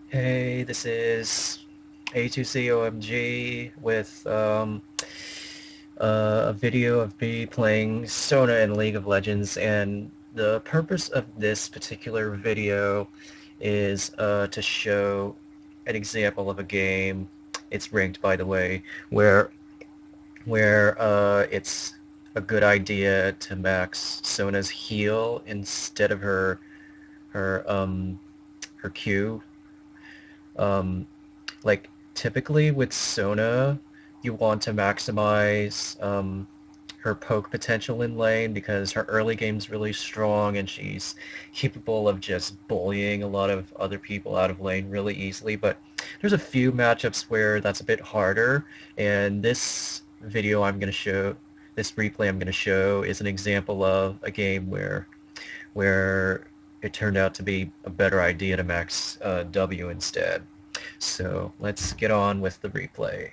Hey, this is A2COMG with a video of me playing Sona in League of Legends, and the purpose of this particular video is to show an example of a game. It's ranked, by the way, where it's a good idea to max Sona's heal instead of her her Q. Um, Like, typically with Sona, you want to maximize her poke potential in lane because her early game's really strong and she's capable of just bullying a lot of other people out of lane really easily. But there's a few matchups where that's a bit harder, and this replay I'm going to show is an example of a game where it turned out to be a better idea to max W instead. So let's get on with the replay.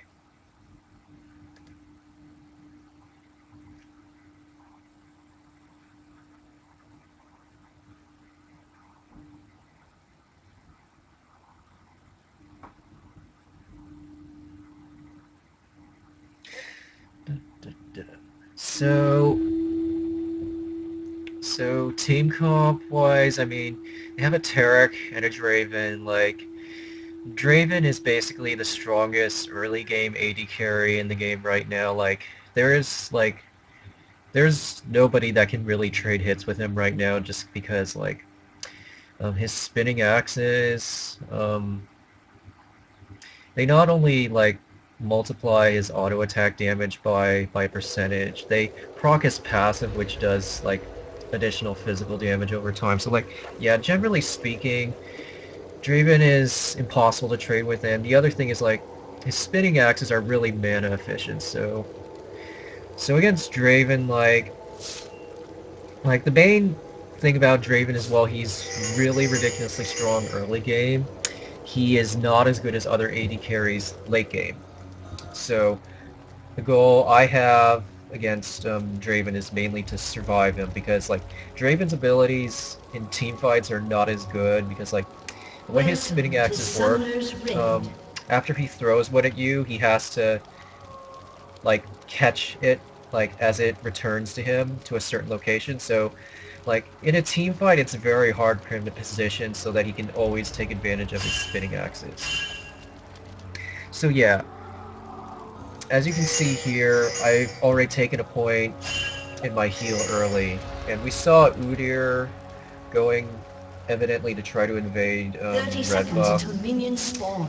So, so team comp wise, I mean, they have a Tarek and a Draven. Like, Draven is basically the strongest early game AD carry in the game right now. There's nobody that can really trade hits with him right now, just because his spinning axes, they not only multiply his auto attack damage by percentage, they proc his passive, which does additional physical damage over time. So yeah, generally speaking, Draven is impossible to trade with, and the other thing is his spinning axes are really mana efficient. So against Draven, the main thing about Draven is, while he's really ridiculously strong early game, he is not as good as other AD carries late game. So the goal I have against Draven is mainly to survive him, because Draven's abilities in team fights are not as good, because the way his spinning axes work, um, after he throws one at you, he has to catch it as it returns to him to a certain location. So in a team fight, it's very hard for him to position so that he can always take advantage of his spinning axes. So yeah, as you can see here, I've already taken a point in my heal early, and we saw Udyr going evidently to try to invade 30 red seconds buff. until minions spawn.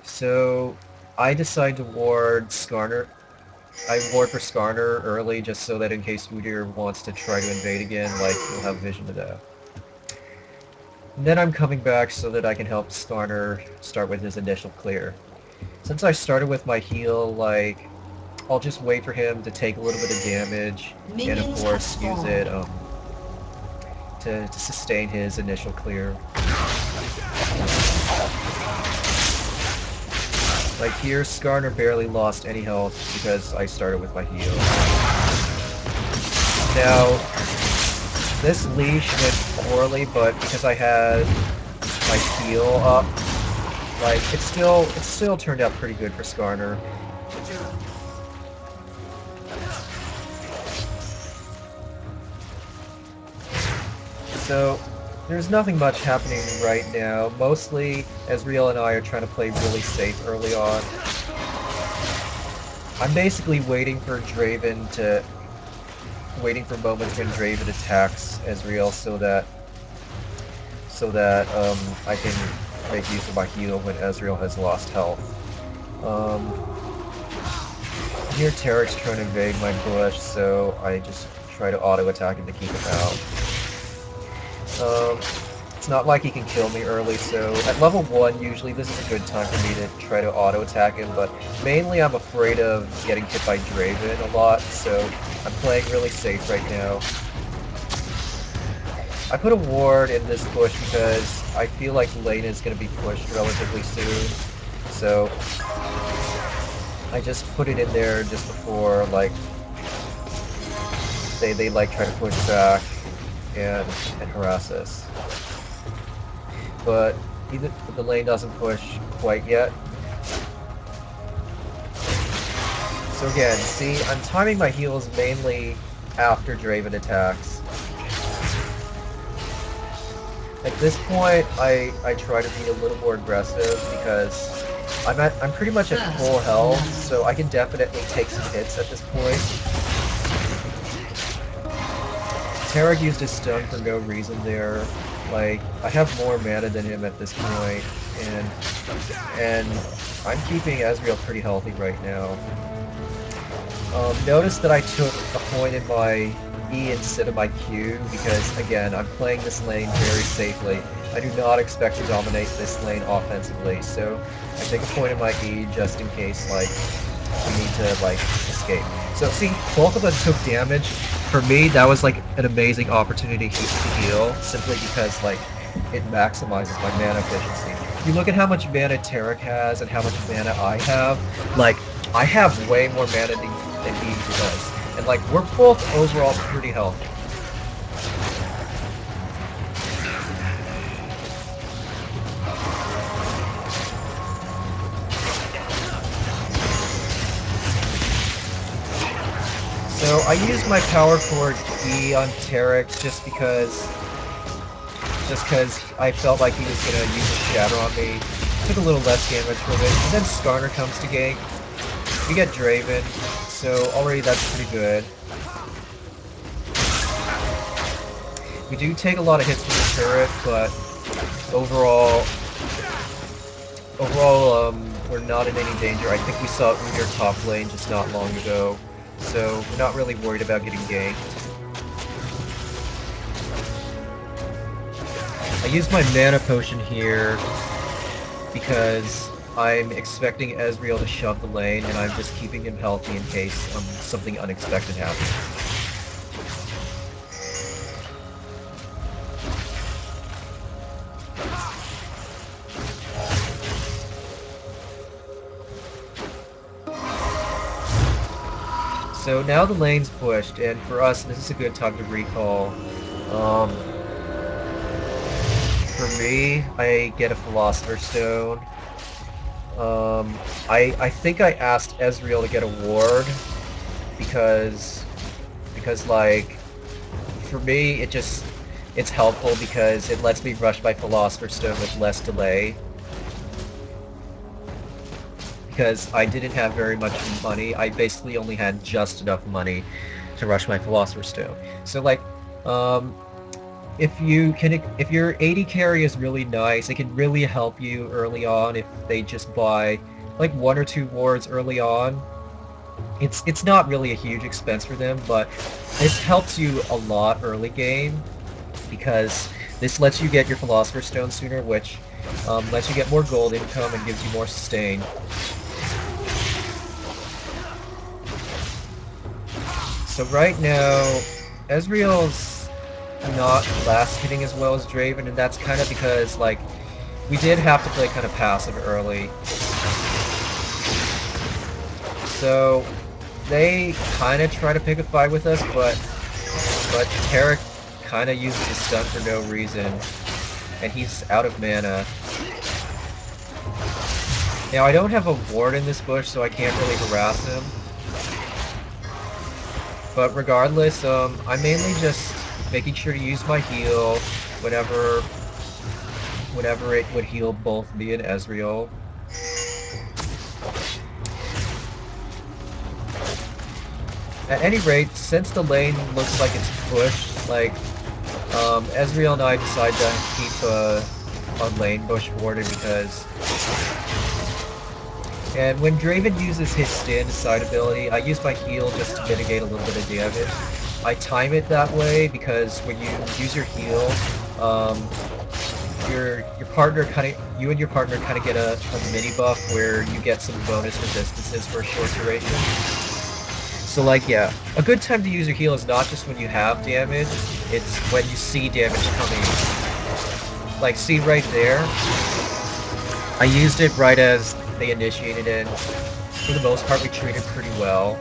So I decide to ward Skarner. I ward for Skarner early, just so that in case Udyr wants to try to invade again, he'll have vision to death. And then I'm coming back so that I can help Skarner start with his initial clear. Since I started with my heal, I'll just wait for him to take a little bit of damage, and of Minions have course use spawned. it to sustain his initial clear. Like here, Skarner barely lost any health because I started with my heal. Now, this leash went poorly, but because I had my heal up, it still turned out pretty good for Skarner. So, there's nothing much happening right now. Mostly, Ezreal and I are trying to play really safe early on. I'm basically waiting for moments when Draven attacks Ezreal so that I can make use of my heal when Ezreal has lost health. Here Tarek's trying to invade my bush, so I just try to auto attack him to keep him out. It's not like he can kill me early, so at level 1 usually this is a good time for me to try to auto attack him, but mainly I'm afraid of getting hit by Draven a lot, so I'm playing really safe right now. I put a ward in this push because I feel like lane is going to be pushed relatively soon, so I just put it in there just before they try to push back and harass us. But Either the lane doesn't push quite yet. So again, see, I'm timing my heals mainly after Draven attacks. At this point, I try to be a little more aggressive because I'm pretty much at full health, so I can definitely take some hits at this point. Tarek used his stun for no reason there. Like, I have more mana than him at this point, and I'm keeping Ezreal pretty healthy right now. Notice that I took a point in my E instead of my Q because, again, I'm playing this lane very safely. I do not expect to dominate this lane offensively, so I take a point in my E just in case, like, we need to, like, escape. So, see, both of us took damage. For me, that was, like, an amazing opportunity to heal, simply because, like, it maximizes my mana efficiency. You look at how much mana Tarek has and how much mana I have, like, I have way more mana than he does. And, like, we're both overall pretty healthy. So I used my power chord E on Tarek just because I felt like he was gonna use a shatter on me. Took a little less damage from it, and then Skarner comes to gank. We get Draven, so already that's pretty good. We do take a lot of hits from the turret, but overall, we're not in any danger. I think we saw Udyr top lane just not long ago, so we're not really worried about getting ganked. I use my mana potion here because I'm expecting Ezreal to shove the lane, and I'm just keeping him healthy in case something unexpected happens. So now the lane's pushed, and for us, this is a good time to recall. For me, I get a Philosopher's Stone. I think I asked Ezreal to get a ward because like for me it's helpful because it lets me rush my Philosopher's Stone with less delay. Because I didn't have very much money, I basically only had just enough money to rush my Philosopher's Stone. So like, if your AD carry is really nice, it can really help you early on if they just buy like 1 or 2 wards early on. It's not really a huge expense for them, but this helps you a lot early game because this lets you get your Philosopher's Stone sooner, which lets you get more gold income and gives you more sustain. So right now, Ezreal's not last hitting as well as Draven, and that's kind of because, like, we did have to play kind of passive early. So they kind of try to pick a fight with us, but Tarek kind of uses his stun for no reason, and he's out of mana. Now I don't have a ward in this bush, so I can't really harass him. But regardless, I'm mainly just making sure to use my heal whenever it would heal both me and Ezreal. At any rate, since the lane looks like it's pushed, like, Ezreal and I decide to keep our lane bush warded because... And when Draven uses his stand aside ability, I use my heal just to mitigate a little bit of damage. I time it that way because when you use your heal, you and your partner kind of get a mini buff where you get some bonus resistances for a short duration. So like, yeah, a good time to use your heal is not just when you have damage, it's when you see damage coming. Like, see right there? I used it right as they initiated it. For the most part, we treated pretty well.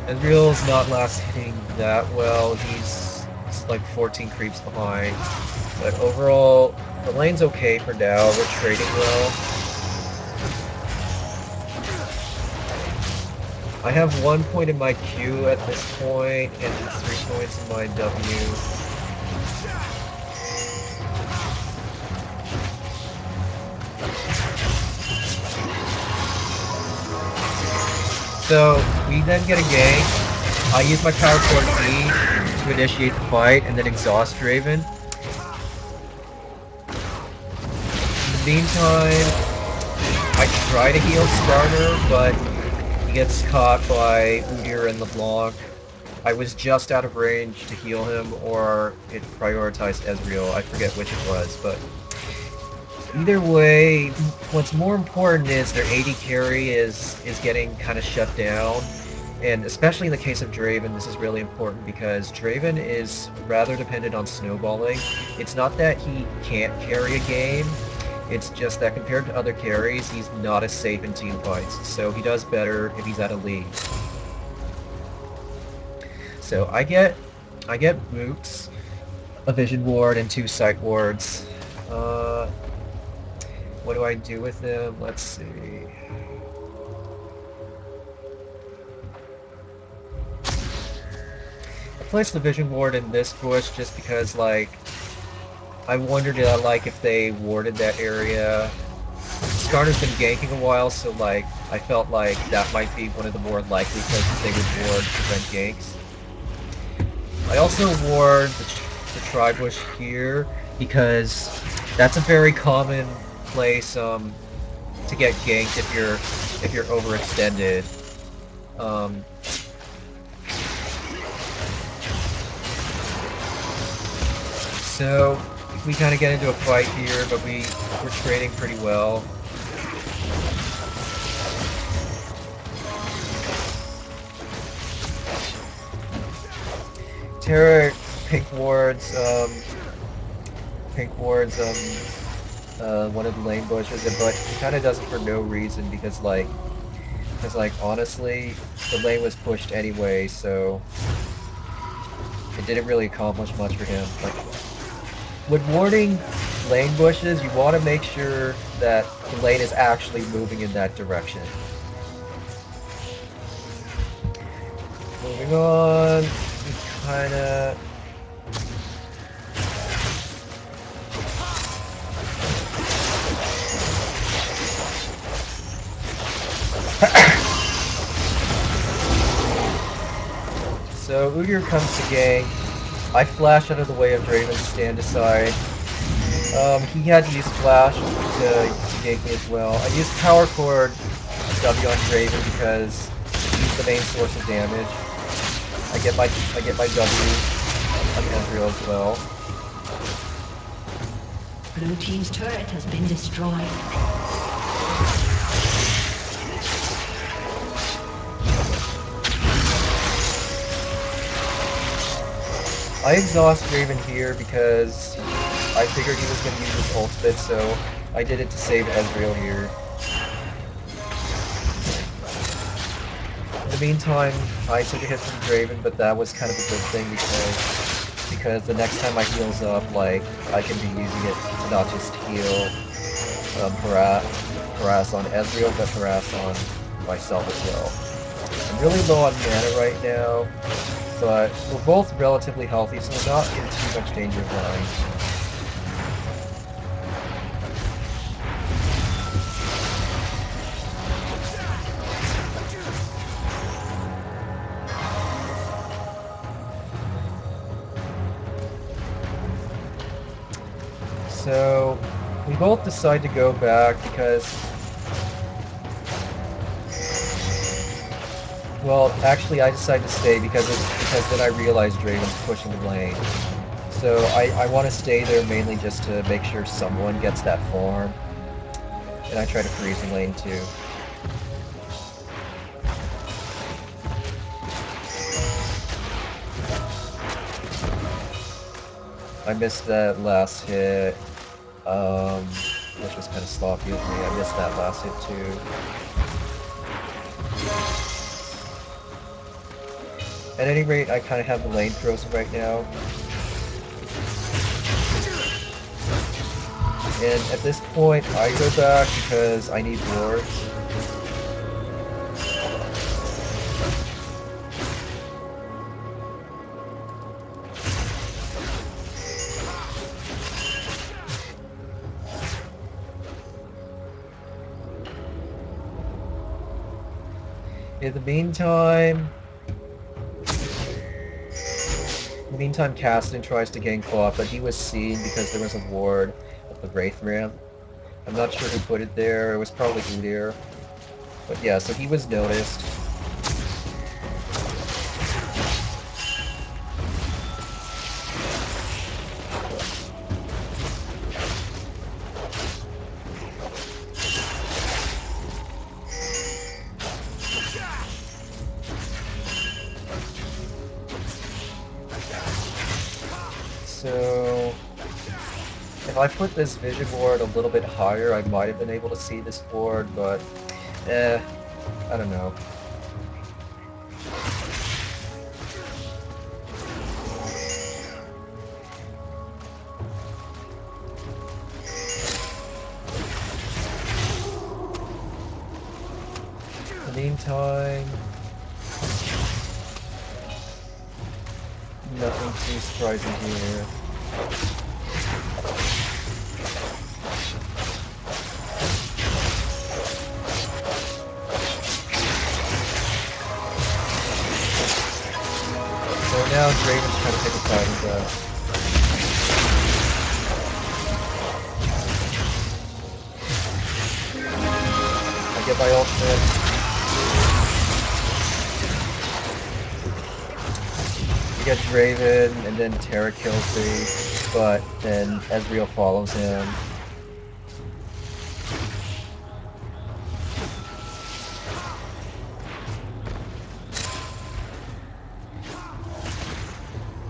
Ezreal's not last hitting that well. He's like 14 creeps behind. But overall, the lane's okay for now. We're trading well. I have 1 point in my Q at this point, and 3 points in my W. So we then get a gank. I use my power cord E to initiate the fight, and then exhaust Draven. In the meantime, I try to heal Starter, but he gets caught by Udyr and LeBlanc. I was just out of range to heal him, or it prioritized Ezreal. I forget which it was, but either way, what's more important is their AD carry is getting kind of shut down. And especially in the case of Draven, this is really important because Draven is rather dependent on snowballing. It's not that he can't carry a game, it's just that compared to other carries, he's not as safe in team fights. So he does better if he's at a lead. So I get Mooks, a Vision Ward, and 2 Sight Wards. What do I do with them? Let's see. I placed the Vision Ward in this bush just because, like, I wondered, if they warded that area. Skarner's been ganking a while, so, like, I felt like that might be one of the more likely places they would ward to prevent ganks. I also ward the Tri-Bush here because that's a very common place to get ganked if you're overextended. So we kind of get into a fight here, but we're trading pretty well. Terra pink wards one of the lane bushes, but he kind of does it for no reason because honestly, the lane was pushed anyway, so it didn't really accomplish much for him. Like, when warding lane bushes, you want to make sure that the lane is actually moving in that direction. Moving on, we kinda... So Udyr comes to gank. I flash out of the way of Draven's stand aside. He had to use flash to gank me as well. I used power cord W on Draven because he's the main source of damage. I get my W on Ezreal as well. Blue team's turret has been destroyed. I exhaust Draven here because I figured he was going to use his ultimate, so I did it to save Ezreal here. In the meantime, I took a hit from Draven, but that was kind of a good thing because the next time I heals up, like, I can be using it to not just heal harass on Ezreal, but harass on myself as well. I'm really low on mana right now, but we're both relatively healthy, so we're not in too much danger of dying. So we both decide to go back because, well, actually I decide to stay because then I realize Draven's pushing the lane. So I want to stay there mainly just to make sure someone gets that farm. And I try to freeze the lane too. I missed that last hit, which was kind of sloppy of me. I missed that last hit too. At any rate, I kind of have the lane frozen right now. And at this point, I go back because I need wards. In the meantime, Caston tries to gain claw, but he was seen because there was a ward of the Wraith Ramp. I'm not sure who put it there. It was probably Udyr. But yeah, so he was noticed. So if I put this vision ward a little bit higher, I might have been able to see this ward, but I don't know. In the meantime, nothing too surprising here. So now Draven's trying to pick a side with that. I get my ultimate. We get Draven, and then Terra kills me, but then Ezreal follows him.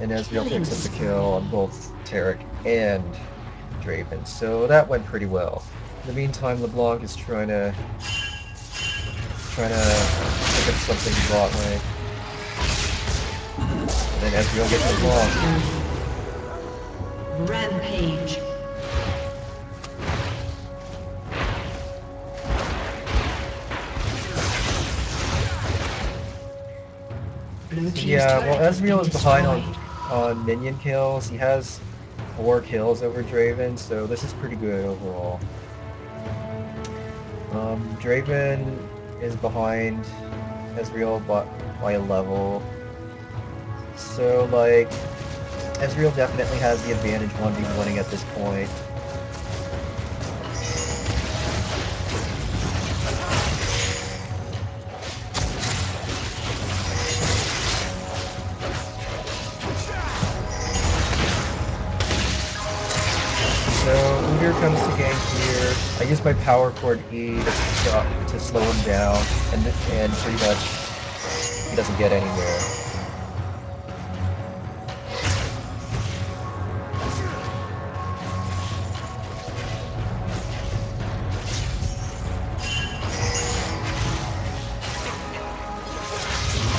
And Ezreal picks up the kill on both Tarek and Draven, so that went pretty well. In the meantime, LeBlanc is trying to pick up something bot lane. And then Ezreal gets LeBlanc. Rampage. Yeah, well, Ezreal is behind on minion kills. He has 4 kills over Draven, so this is pretty good overall. Draven is behind Ezreal by a level. So, like, Ezreal definitely has the advantage 1v1ing at this point. So Udyr comes to gank here. I use my power chord E to slow him down, and pretty much he doesn't get anywhere.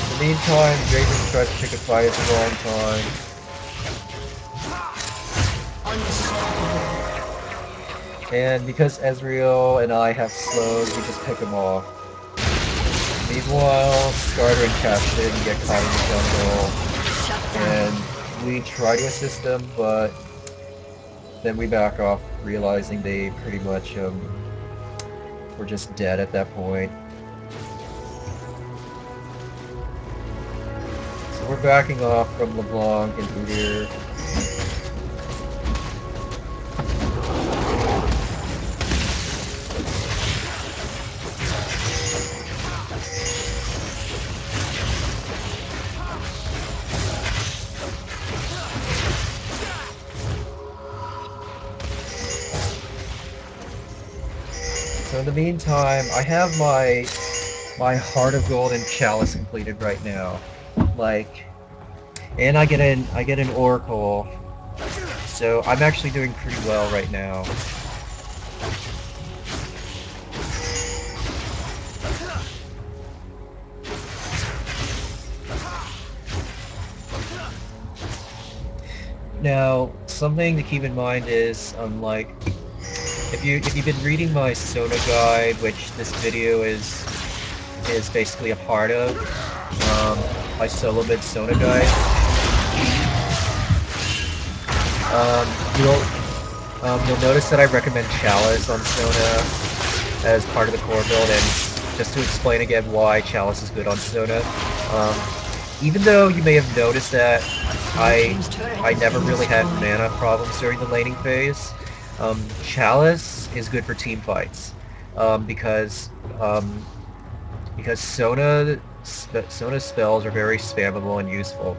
In the meantime, Draven tries to pick a fight at the wrong time. And because Ezreal and I have slows, we just pick him off. Meanwhile, Starter and Caston get caught in the jungle, and we try to assist them, but then we back off, realizing they pretty much were just dead at that point. So we're backing off from LeBlanc and Udyr. So in the meantime, I have my Heart of Gold and Chalice completed right now. Like, and I get an Oracle. So I'm actually doing pretty well right now. Now, something to keep in mind is, if you've been reading my Sona guide, which this video is basically a part of, my solo mid Sona guide, you'll you'll notice that I recommend Chalice on Sona as part of the core build, and just to explain again why Chalice is good on Sona, um, even though you may have noticed that Blue I team's turret I has never been really had destroyed. mana problems during the laning phase, Chalice is good for team fights, because um, because Sona's spells are very spammable and useful,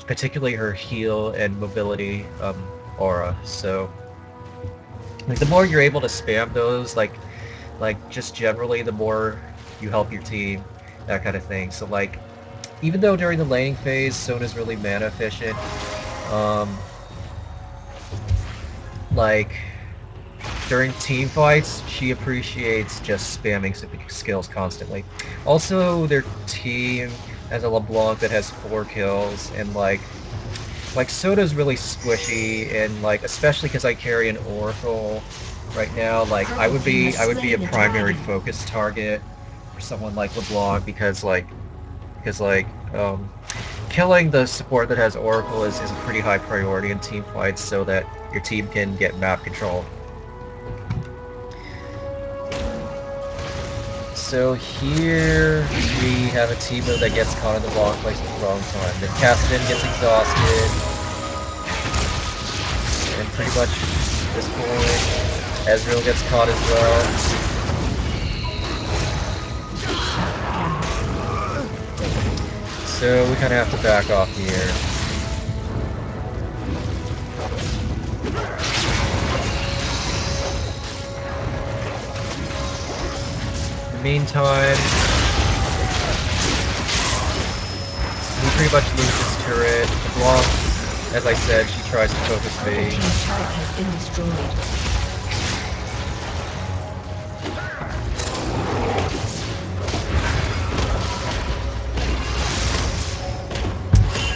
particularly her heal and mobility aura. So like the more you're able to spam those, like just generally the more you help your team, that kind of thing. So like even though during the laning phase Sona's really mana efficient, um, like during team fights she appreciates just spamming skills constantly. Also, their team has a LeBlanc that has 4 kills, and like Soda's really squishy, and like especially because I carry an Oracle right now, like I Purple would team has be I would be a slain the primary dragon. focus target for someone like LeBlanc, because killing the support that has Oracle is a pretty high priority in team fights so that your team can get map control. So here we have a teamer that gets caught in the wrong place at the wrong time. Then Cassidy gets exhausted, and pretty much at this point, Ezreal gets caught as well. So we kind of have to back off here. In the meantime, we pretty much lose this turret. LeBlanc, as I said, she tries to focus Purple me. team's turret has been destroyed.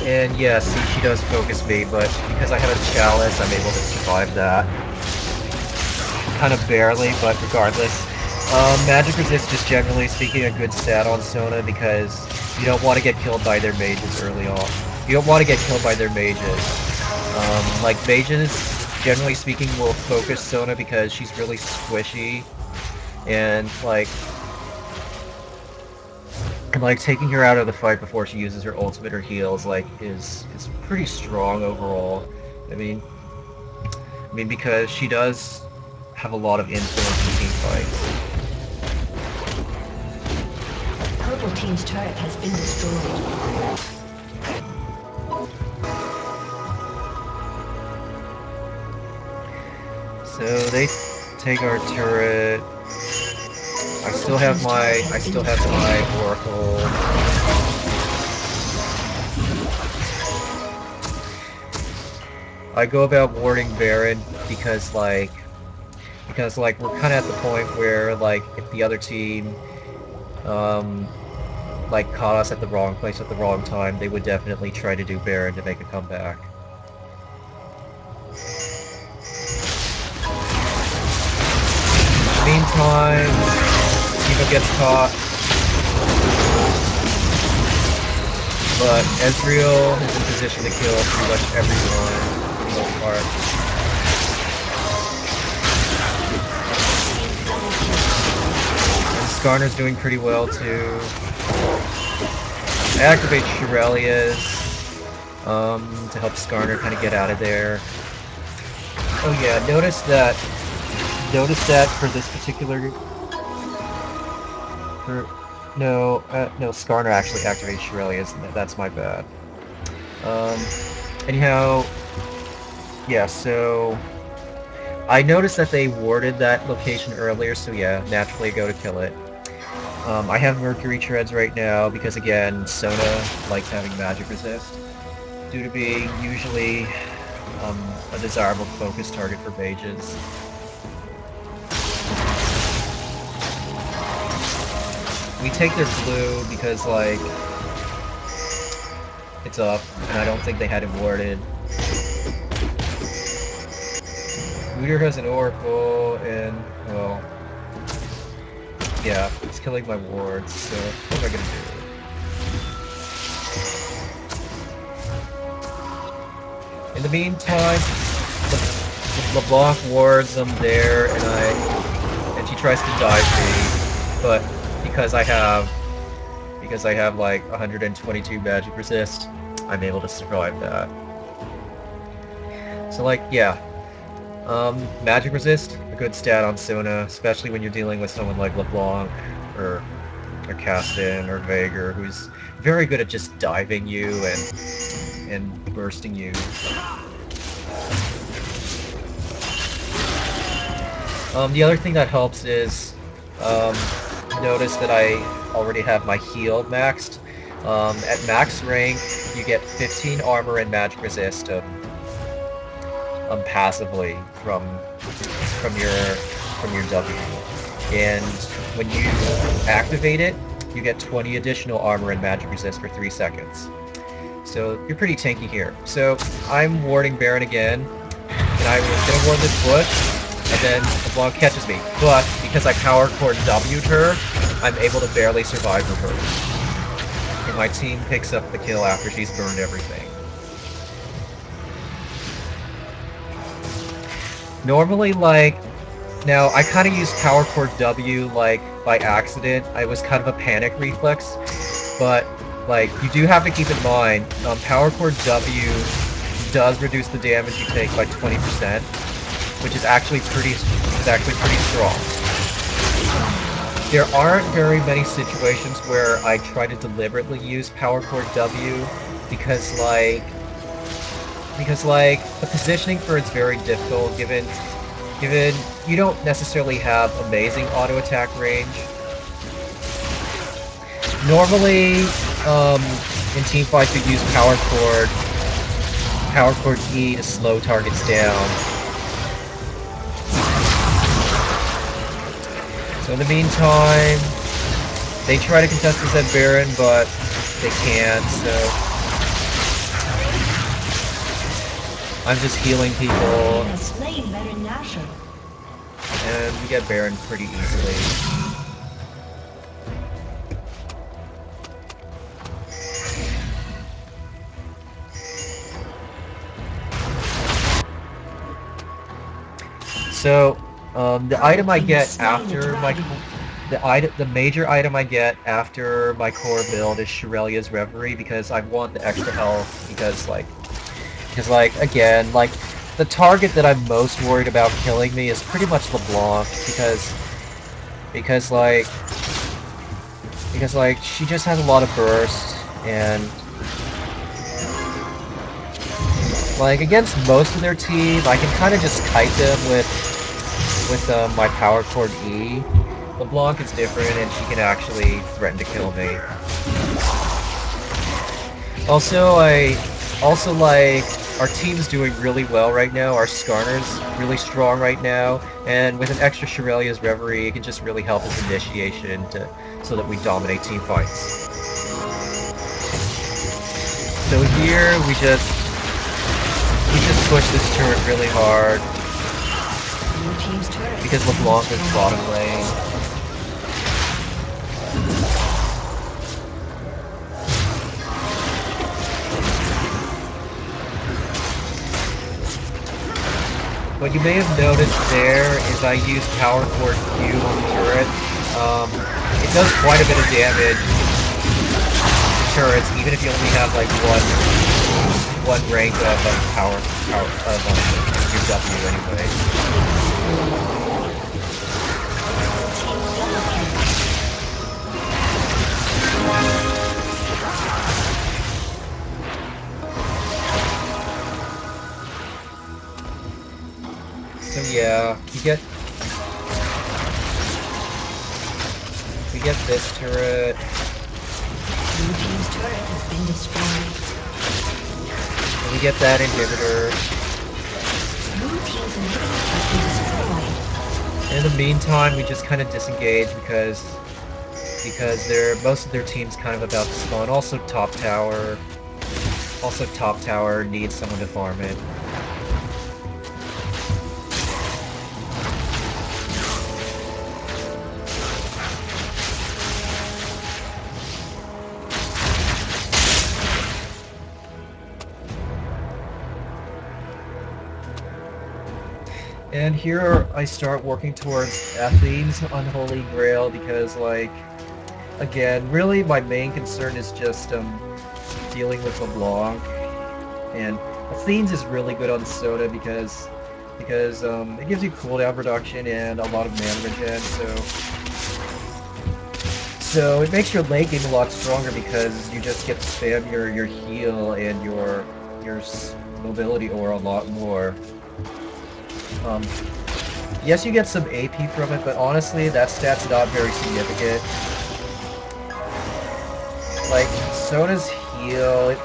And yeah, see, she does focus me, but because I have a chalice, I'm able to survive that. Kind of barely, but regardless. Magic resist is generally speaking a good stat on Sona because you don't want to get killed by their mages early on. You don't want to get killed by their mages. Like mages, generally speaking, will focus Sona because she's really squishy, and like taking her out of the fight before she uses her ultimate or heals is pretty strong overall. I mean, because she does have a lot of influence in team fights. Purple team's turret has been destroyed. So they take our turret. Purple team's turret I has been still have destroyed. my Oracle. I go about warding Baron because we're kind of at the point where like if the other team um like caught us at the wrong place at the wrong time, they would definitely try to do Baron to make a comeback. In the meantime, Tifa gets caught, but Ezreal is in position to kill pretty much everyone for the most part. And Skarner's doing pretty well too. I activate Shirelia's to help Skarner kind of get out of there. Oh yeah, notice that for this particular for no, Skarner actually activates Shirelia's. That's my bad. Um, anyhow, yeah. So I noticed that they warded that location earlier, so yeah, naturally I go to kill it. I have Mercury Treads right now because again, Sona likes having magic resist due to being usually a desirable focus target for mages. We take their blue because like it's up, and I don't think they had it warded. Udyr has an oracle, and well, yeah, it's killing my wards. So what am I gonna do? In the meantime, LeBlanc wards them there, and she tries to dive me, but because I have like 122 magic resist, I'm able to survive that. So like, yeah, magic resist, a good stat on Sona, especially when you're dealing with someone like LeBlanc or or Caston or Vager, who's very good at just diving you and bursting you. The other thing that helps is um, notice that I already have my heal maxed. At max rank, you get 15 armor and magic resist passively from your from your W. And when you activate it, you get 20 additional armor and magic resist for 3 seconds. So you're pretty tanky here. So I'm warding Baron again, and I was gonna ward this bush, and then LeBlanc catches me. But because I power core W'd her, I'm able to barely survive her burst. And my team picks up the kill after she's burned everything. Normally, like, now I kind of used power core W like by accident. I was kind of a panic reflex, but like you do have to keep in mind, power core W does reduce the damage you take by 20%, which is actually pretty strong. There aren't very many situations where I try to deliberately use power core W because the positioning for it's very difficult given you don't necessarily have amazing auto attack range. Normally, in team fights we use power chord E to slow targets down. So in the meantime, they try to contest this at Baron, but they can't, so I'm just healing people. And we get Baron pretty easily. So, the item I get after my the major item I get after my core build is Shirelia's Reverie because I want the extra health because again the target that I'm most worried about killing me is pretty much LeBlanc because like she just has a lot of burst and like against most of their team I can kind of just kite them with my power chord E. LeBlanc is different and she can actually threaten to kill me. Also like our team's doing really well right now. Our Skarner's really strong right now, and with an extra Shirelia's Reverie, it can just really help as initiation so that we dominate team fights. So here we just push this turret really hard because LeBlanc is bottom lane. What you may have noticed there is I used Power Chord Q on the turret. It does quite a bit of damage to turrets, even if you only have like one rank of power of your W anyway. So yeah, we get this turret. Blue team's turret has been destroyed. And we get that inhibitor. Blue team's inhibitor has been destroyed. In the meantime, we just kind of disengage because most of their team's kind of about to spawn. Also top tower needs someone to farm it. And here I start working towards Athene's unholy grail because, like, again, really my main concern is just dealing with LeBlanc. And Athene's is really good on Sona because it gives you cooldown reduction and a lot of mana regen, so it makes your late game a lot stronger because you just get to spam your heal and your mobility ore a lot more. Um, yes, you get some AP from it, but honestly, that stat's not very significant. Like, Sona's heal, it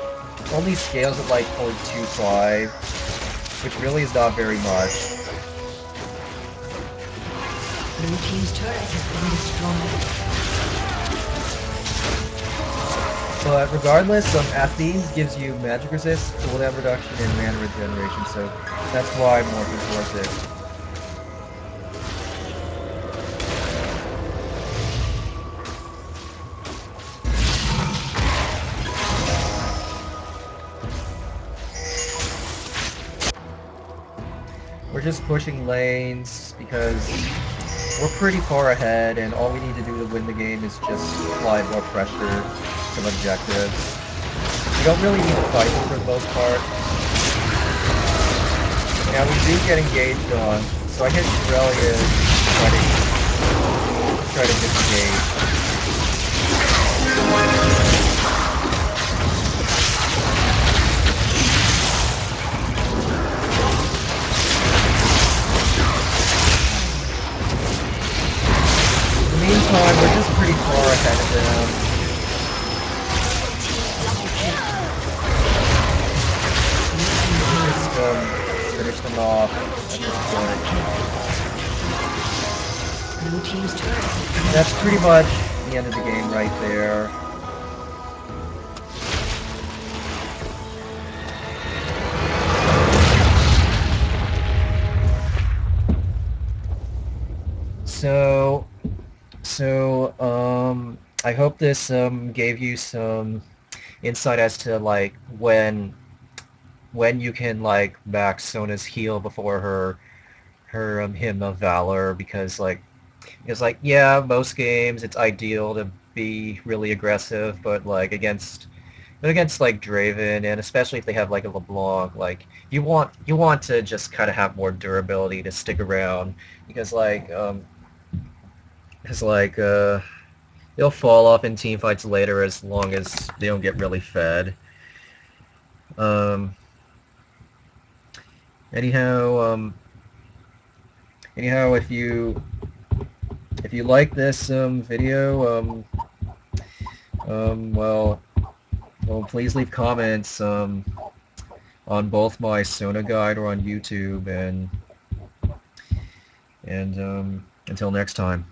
only scales at like 0.25, which really is not very much. Blue team's turret has been destroyed. But regardless, Athene's gives you magic resist, cooldown reduction, and mana regeneration, so that's why I'm working towards it. We're just pushing lanes because we're pretty far ahead, and all we need to do to win the game is just apply more pressure to objectives. We don't really need to fight them for the most part. Now we do get engaged on, so I hit Australia to try to disengage. In the meantime, we're just pretty far ahead of them. Double kill. Blue We team's can turret just has finish them off purple at team this double point. kill. Blue team's turret has been That's pretty destroyed. much the end of the game right there. So, I hope this gave you some insight as to like when you can like max Sona's heal before her hymn of valor because like yeah, most games it's ideal to be really aggressive, but against like Draven and especially if they have like a LeBlanc, like you want to just kind of have more durability to stick around because they'll fall off in team fights later as long as they don't get really fed. Um, anyhow, if you like this video, um, well, please leave comments on both my Sona guide or on YouTube, and until next time.